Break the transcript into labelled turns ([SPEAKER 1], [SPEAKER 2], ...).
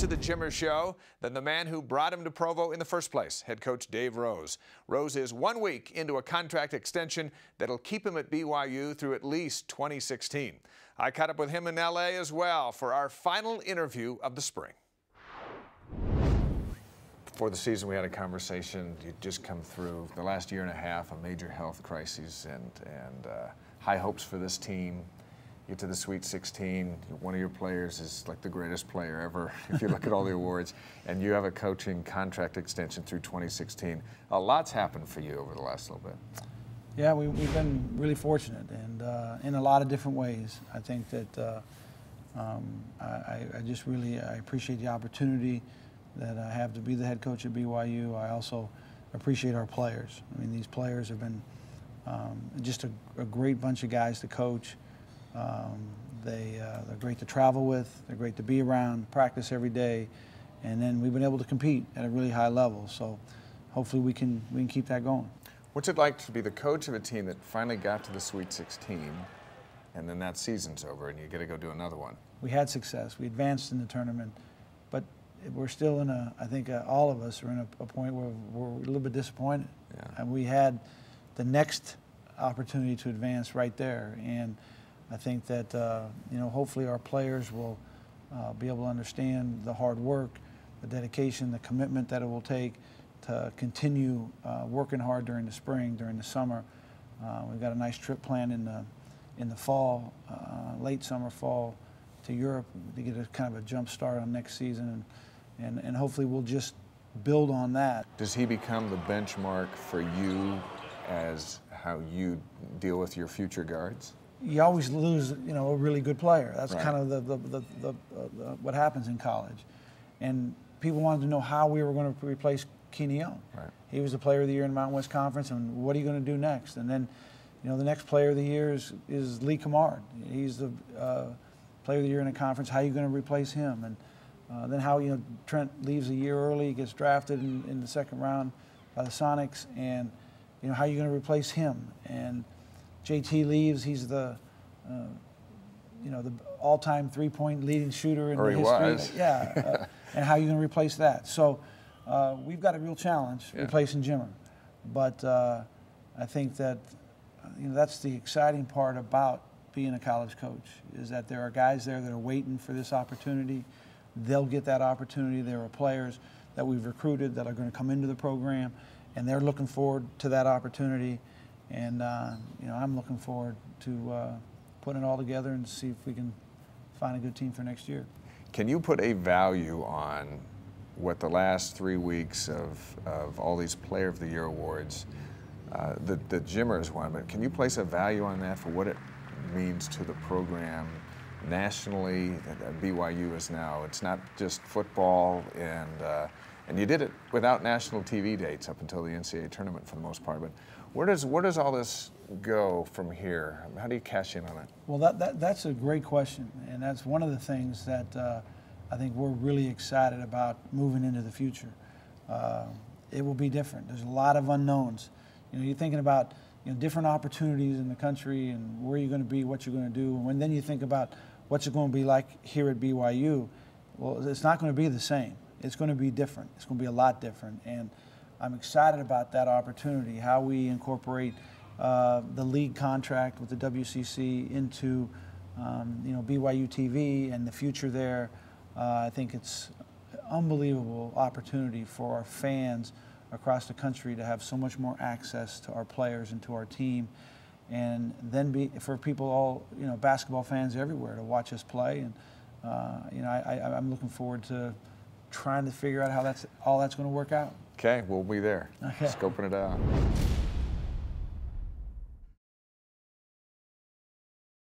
[SPEAKER 1] to the Jimmer Show than the man who brought him to Provo in the first place, head coach Dave Rose. Rose is 1 week into a contract extension that'll keep him at BYU through at least 2016. I caught up with him in L.A. as well for our final interview of the spring. Before the season, we had a conversation. You'd just come through the last year and a half, a major health crisis, and high hopes for this team. Get to the Sweet 16. One of your players is like the greatest player ever, if you look at all the awards, and you have a coaching contract extension through 2016. A lot's happened for you over the last little bit.
[SPEAKER 2] Yeah, we've been really fortunate, and in a lot of different ways. I think that I appreciate the opportunity that I have to be the head coach at BYU. I also appreciate our players. I mean, these players have been just a great bunch of guys to coach. They're great to travel with, they're great to be around, practice every day, and then we've been able to compete at a really high level. So hopefully we can keep that going.
[SPEAKER 1] What's it like to be the coach of a team that finally got to the Sweet 16, and then that season's over and you get to go do another one?
[SPEAKER 2] We had success, we advanced in the tournament, but we're still in I think all of us are in a point where we're a little bit disappointed.
[SPEAKER 1] Yeah.
[SPEAKER 2] And we had the next opportunity to advance right there, and I think that hopefully our players will be able to understand the hard work, the dedication, the commitment that it will take to continue working hard during the spring, during the summer. We've got a nice trip planned in the fall, late summer, fall, to Europe to get a kind of a jump start on next season, and hopefully we'll just build on that.
[SPEAKER 1] Does he become the benchmark for you as how you deal with your future guards?
[SPEAKER 2] You always lose, a really good player. That's
[SPEAKER 1] right.
[SPEAKER 2] kind of what happens in college. And people wanted to know how we were going to replace Keeney Young.
[SPEAKER 1] Right.
[SPEAKER 2] He was the player of the year in the Mountain West Conference, and what are you going to do next? And then, the next player of the year is Lee Kamard. He's the player of the year in the conference. How are you going to replace him? And then how, Trent leaves a year early, gets drafted in the second round by the Sonics, and, how are you going to replace him? And JT leaves. He's the all-time three-point leading shooter in the history.
[SPEAKER 1] Was.
[SPEAKER 2] Yeah, and how are you going to replace that? So we've got a real challenge replacing Jimmer. But I think that that's the exciting part about being a college coach, is that there are guys there that are waiting for this opportunity. They'll get that opportunity. There are players that we've recruited that are going to come into the program, and they're looking forward to that opportunity. And I'm looking forward to putting it all together and see if we can find a good team for next year.
[SPEAKER 1] Can you put a value on what the last 3 weeks of all these Player of the Year awards, the Jimmer is one, but can you place a value on that for what it means to the program nationally that BYU is now? It's not just football, and you did it without national TV dates up until the NCAA tournament for the most part. But where does all this go from here? How do you cash in on it?
[SPEAKER 2] Well, that's a great question, and that's one of the things that I think we're really excited about moving into the future. It will be different. There's a lot of unknowns. You're thinking about different opportunities in the country and where you're going to be, what you're going to do, and then you think about what's it going to be like here at BYU. Well, it's not going to be the same. It's going to be different. It's going to be a lot different, and I'm excited about that opportunity, how we incorporate the league contract with the WCC into BYU TV and the future there. I think it's an unbelievable opportunity for our fans across the country to have so much more access to our players and to our team, and then for people all basketball fans everywhere to watch us play. And I'm looking forward to trying to figure out how all that's going to work out.
[SPEAKER 1] Okay, we'll be there.
[SPEAKER 2] Okay.
[SPEAKER 1] Scoping it out.